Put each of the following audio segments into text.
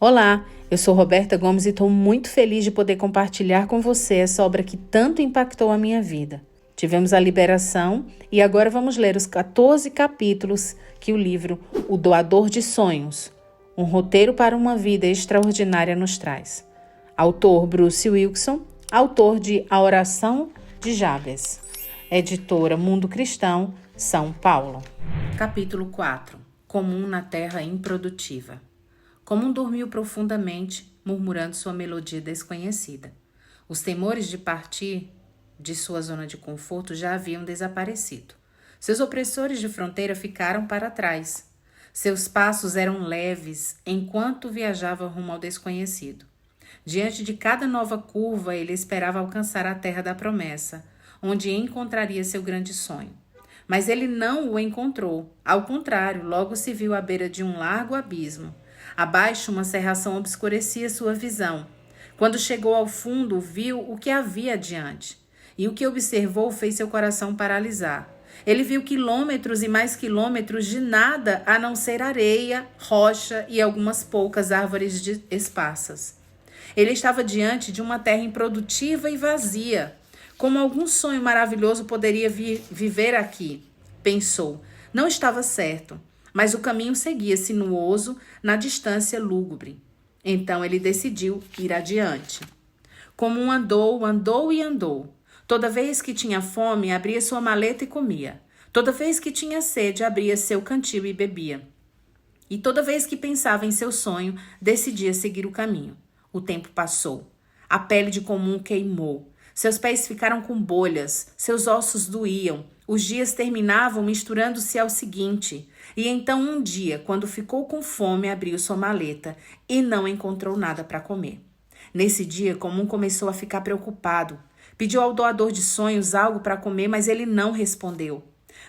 Olá, eu sou Roberta Gomes e estou muito feliz de poder compartilhar com você essa obra que tanto impactou a minha vida. Tivemos a liberação e agora vamos ler os 14 capítulos que o livro O Doador de Sonhos, um roteiro para uma vida extraordinária nos traz. Autor Bruce Wilkinson, autor de A Oração de Jabes. Editora Mundo Cristão, São Paulo. Capítulo 4. Comum na terra improdutiva. Comum dormiu profundamente, murmurando sua melodia desconhecida. Os temores de partir de sua zona de conforto já haviam desaparecido. Seus opressores de fronteira ficaram para trás. Seus passos eram leves enquanto viajava rumo ao desconhecido. Diante de cada nova curva, ele esperava alcançar a terra da promessa, onde encontraria seu grande sonho. Mas ele não o encontrou. Ao contrário, logo se viu à beira de um largo abismo. Abaixo, uma cerração obscurecia sua visão. Quando chegou ao fundo, viu o que havia adiante. E o que observou fez seu coração paralisar. Ele viu quilômetros e mais quilômetros de nada a não ser areia, rocha e algumas poucas árvores esparsas. Ele estava diante de uma terra improdutiva e vazia. Como algum sonho maravilhoso poderia viver aqui? Pensou. Não estava certo. Mas o caminho seguia sinuoso na distância lúgubre. Então ele decidiu ir adiante. Como andou e andou. Toda vez que tinha fome, abria sua maleta e comia. Toda vez que tinha sede, abria seu cantil e bebia. E toda vez que pensava em seu sonho, decidia seguir o caminho. O tempo passou. A pele de Comum queimou. Seus pés ficaram com bolhas, seus ossos doíam. Os dias terminavam misturando-se ao seguinte. E então um dia, quando ficou com fome, abriu sua maleta e não encontrou nada para comer. Nesse dia, Comum começou a ficar preocupado. Pediu ao doador de sonhos algo para comer, mas ele não respondeu.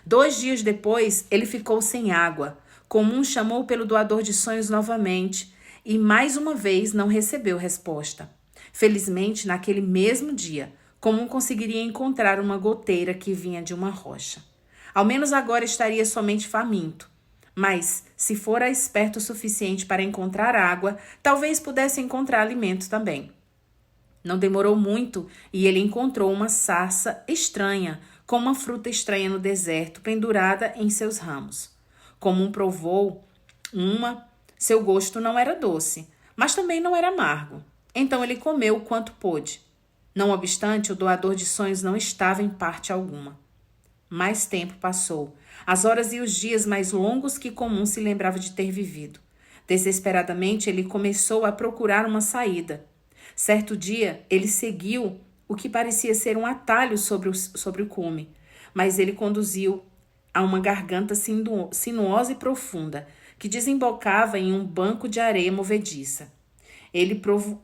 2 dias depois, ele ficou sem água. Comum chamou pelo doador de sonhos novamente e mais uma vez não recebeu resposta. Felizmente, naquele mesmo dia, Comum conseguiria encontrar uma goteira que vinha de uma rocha. Ao menos agora estaria somente faminto. Mas, se fora esperto o suficiente para encontrar água, talvez pudesse encontrar alimento também. Não demorou muito e ele encontrou uma sarça estranha, com uma fruta estranha no deserto, pendurada em seus ramos. Comum provou seu gosto não era doce, mas também não era amargo. Então ele comeu o quanto pôde. Não obstante, o doador de sonhos não estava em parte alguma. Mais tempo passou. As horas e os dias mais longos que Comum se lembrava de ter vivido. Desesperadamente, ele começou a procurar uma saída. Certo dia, ele seguiu o que parecia ser um atalho sobre o cume, mas ele conduziu a uma garganta sinuosa e profunda, que desembocava em um banco de areia movediça. Ele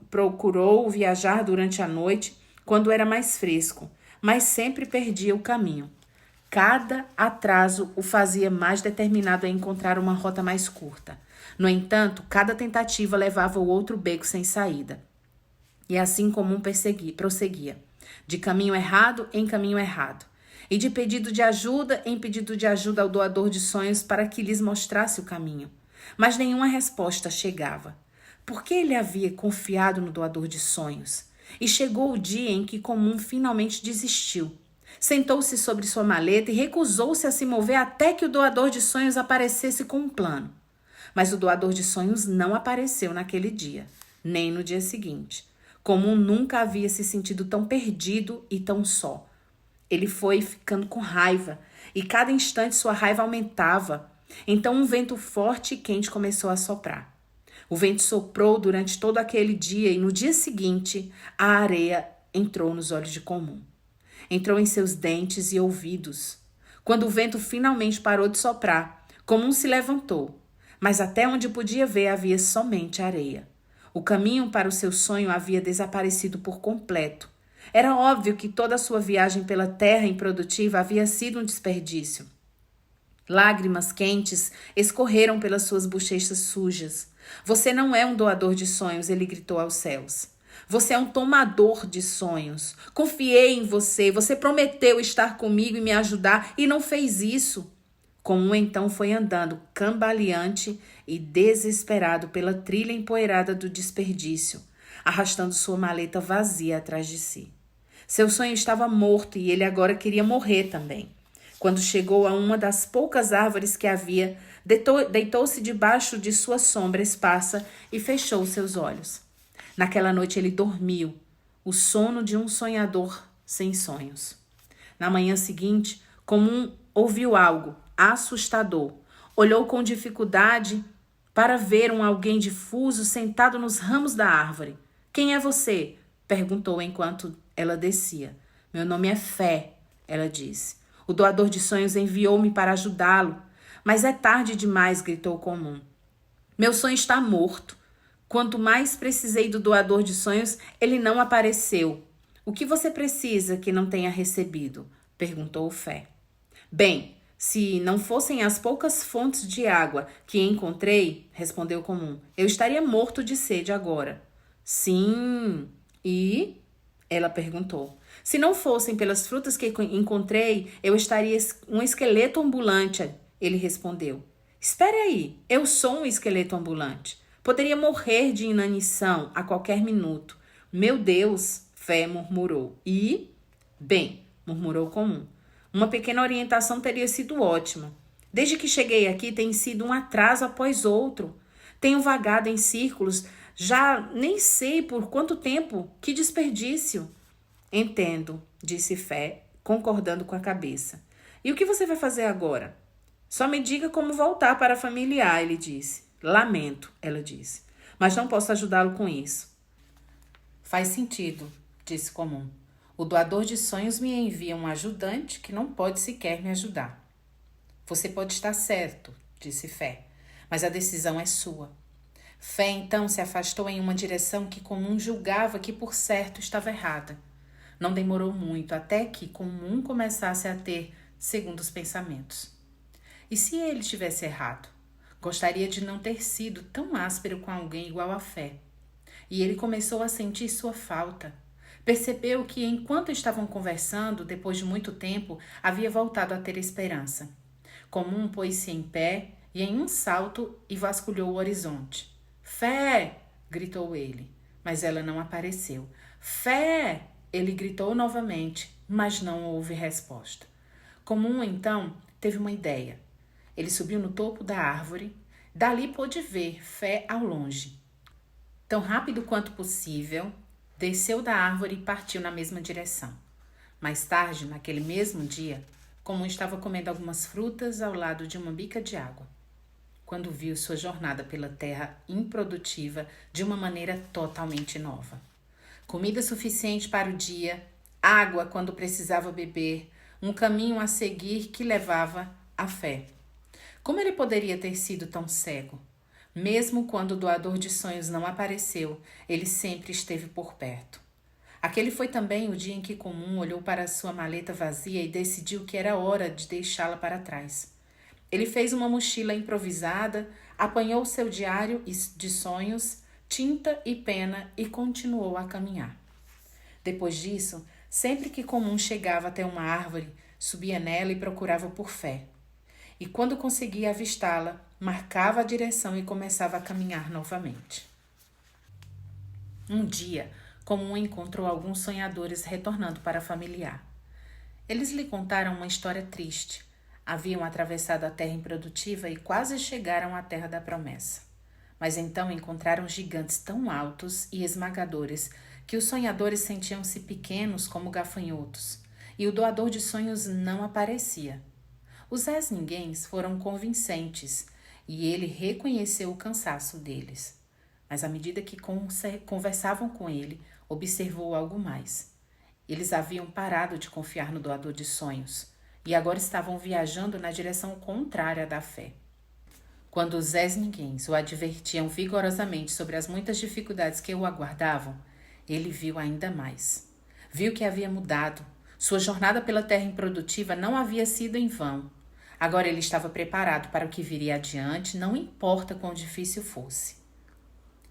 procurou viajar durante a noite, quando era mais fresco, mas sempre perdia o caminho. Cada atraso o fazia mais determinado a encontrar uma rota mais curta. No entanto, cada tentativa levava o outro beco sem saída. E assim Comum prosseguia, de caminho errado em caminho errado, e de pedido de ajuda em pedido de ajuda ao doador de sonhos para que lhes mostrasse o caminho. Mas nenhuma resposta chegava. Por que ele havia confiado no doador de sonhos? E chegou o dia em que Comum finalmente desistiu. Sentou-se sobre sua maleta e recusou-se a se mover até que o doador de sonhos aparecesse com um plano. Mas o doador de sonhos não apareceu naquele dia, nem no dia seguinte. Comum nunca havia se sentido tão perdido e tão só. Ele foi ficando com raiva, e cada instante sua raiva aumentava. Então um vento forte e quente começou a soprar. O vento soprou durante todo aquele dia e no dia seguinte a areia entrou nos olhos de Comum. Entrou em seus dentes e ouvidos. Quando o vento finalmente parou de soprar, Comum se levantou, mas até onde podia ver havia somente areia. O caminho para o seu sonho havia desaparecido por completo. Era óbvio que toda a sua viagem pela terra improdutiva havia sido um desperdício. Lágrimas quentes escorreram pelas suas bochechas sujas. Você não é um doador de sonhos, ele gritou aos céus. Você é um tomador de sonhos. Confiei em você, você prometeu estar comigo e me ajudar e não fez isso. Comum então foi andando, cambaleante e desesperado pela trilha empoeirada do desperdício, arrastando sua maleta vazia atrás de si. Seu sonho estava morto e ele agora queria morrer também. Quando chegou a uma das poucas árvores que havia, deitou-se debaixo de sua sombra esparsa e fechou seus olhos. Naquela noite ele dormiu, o sono de um sonhador sem sonhos. Na manhã seguinte, Comum ouviu algo assustador. Olhou com dificuldade para ver alguém difuso sentado nos ramos da árvore. Quem é você? Perguntou enquanto ela descia. Meu nome é Fé, ela disse. O doador de sonhos enviou-me para ajudá-lo. Mas é tarde demais, gritou Comum. Meu sonho está morto. Quanto mais precisei do doador de sonhos, ele não apareceu. O que você precisa que não tenha recebido? Perguntou Fé. Bem, se não fossem as poucas fontes de água que encontrei, respondeu Comum, eu estaria morto de sede agora. Sim, e? Ela perguntou. Se não fossem pelas frutas que encontrei, eu estaria um esqueleto ambulante, ele respondeu. Espere aí, eu sou um esqueleto ambulante. Poderia morrer de inanição a qualquer minuto. Meu Deus, Fé murmurou. E? Bem, murmurou Comum. Uma pequena orientação teria sido ótima. Desde que cheguei aqui tem sido um atraso após outro. Tenho vagado em círculos, já nem sei por quanto tempo. Que desperdício. Entendo, disse Fé, concordando com a cabeça. E o que você vai fazer agora? Só me diga como voltar para a familiar, ele disse. Lamento, ela disse, mas não posso ajudá-lo com isso. Faz sentido, disse Comum. O doador de sonhos me envia um ajudante que não pode sequer me ajudar. Você pode estar certo, disse Fé, mas a decisão é sua. Fé então se afastou em uma direção que Comum julgava que por certo estava errada. Não demorou muito até que Comum começasse a ter segundos pensamentos. E se ele tivesse errado? Gostaria de não ter sido tão áspero com alguém igual a Fé. E ele começou a sentir sua falta. Percebeu que, enquanto estavam conversando, depois de muito tempo, havia voltado a ter esperança. Comum pôs-se em pé e, em um salto, vasculhou o horizonte. Fé! Gritou ele, mas ela não apareceu. Fé! Ele gritou novamente, mas não houve resposta. Comum, então, teve uma ideia. Ele subiu no topo da árvore. Dali pôde ver Fé ao longe. Tão rápido quanto possível, desceu da árvore e partiu na mesma direção. Mais tarde, naquele mesmo dia, Comum estava comendo algumas frutas ao lado de uma bica de água, quando viu sua jornada pela terra improdutiva de uma maneira totalmente nova. Comida suficiente para o dia, água quando precisava beber, um caminho a seguir que levava à fé. Como ele poderia ter sido tão cego? Mesmo quando o doador de sonhos não apareceu, ele sempre esteve por perto. Aquele foi também o dia em que Comum olhou para sua maleta vazia e decidiu que era hora de deixá-la para trás. Ele fez uma mochila improvisada, apanhou seu diário de sonhos, tinta e pena e continuou a caminhar. Depois disso, sempre que Comum chegava até uma árvore, subia nela e procurava por Fé. E quando conseguia avistá-la, marcava a direção e começava a caminhar novamente. Um dia, Comum encontrou alguns sonhadores retornando para a familiar. Eles lhe contaram uma história triste. Haviam atravessado a terra improdutiva e quase chegaram à terra da promessa. Mas então encontraram gigantes tão altos e esmagadores que os sonhadores sentiam-se pequenos como gafanhotos, e o doador de sonhos não aparecia. Os ninguéms foram convincentes, e ele reconheceu o cansaço deles. Mas à medida que conversavam com ele, observou algo mais. Eles haviam parado de confiar no doador de sonhos, e agora estavam viajando na direção contrária da fé. Quando os ninguéms o advertiam vigorosamente sobre as muitas dificuldades que o aguardavam, ele viu ainda mais. Viu que havia mudado. Sua jornada pela terra improdutiva não havia sido em vão. Agora ele estava preparado para o que viria adiante, não importa quão difícil fosse.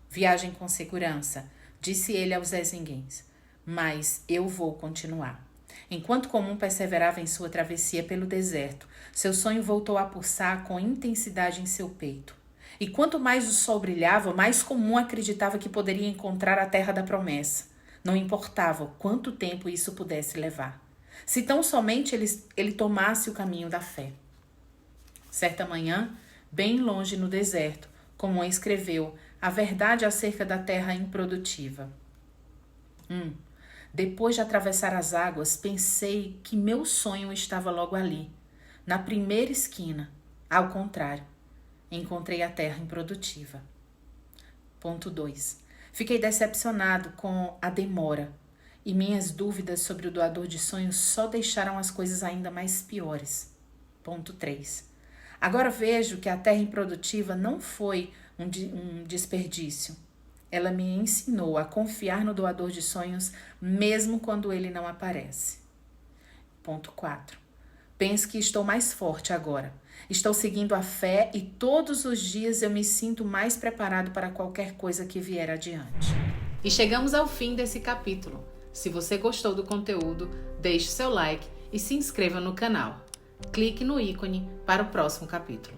Viagem com segurança, disse ele aos ninguéms, mas eu vou continuar. Enquanto Comum perseverava em sua travessia pelo deserto, seu sonho voltou a pulsar com intensidade em seu peito. E quanto mais o sol brilhava, mais Comum acreditava que poderia encontrar a terra da promessa. Não importava quanto tempo isso pudesse levar. Se tão somente ele tomasse o caminho da fé. Certa manhã, bem longe no deserto, Comum escreveu a verdade acerca da terra improdutiva. Depois de atravessar as águas, pensei que meu sonho estava logo ali, na primeira esquina. Ao contrário, encontrei a terra improdutiva. Ponto 2. Fiquei decepcionado com a demora e minhas dúvidas sobre o doador de sonhos só deixaram as coisas ainda mais piores. Ponto 3. Agora vejo que a terra improdutiva não foi um desperdício. Ela me ensinou a confiar no doador de sonhos mesmo quando ele não aparece. Ponto 4. Penso que estou mais forte agora. Estou seguindo a fé e todos os dias eu me sinto mais preparado para qualquer coisa que vier adiante. E chegamos ao fim desse capítulo. Se você gostou do conteúdo, deixe seu like e se inscreva no canal. Clique no ícone para o próximo capítulo.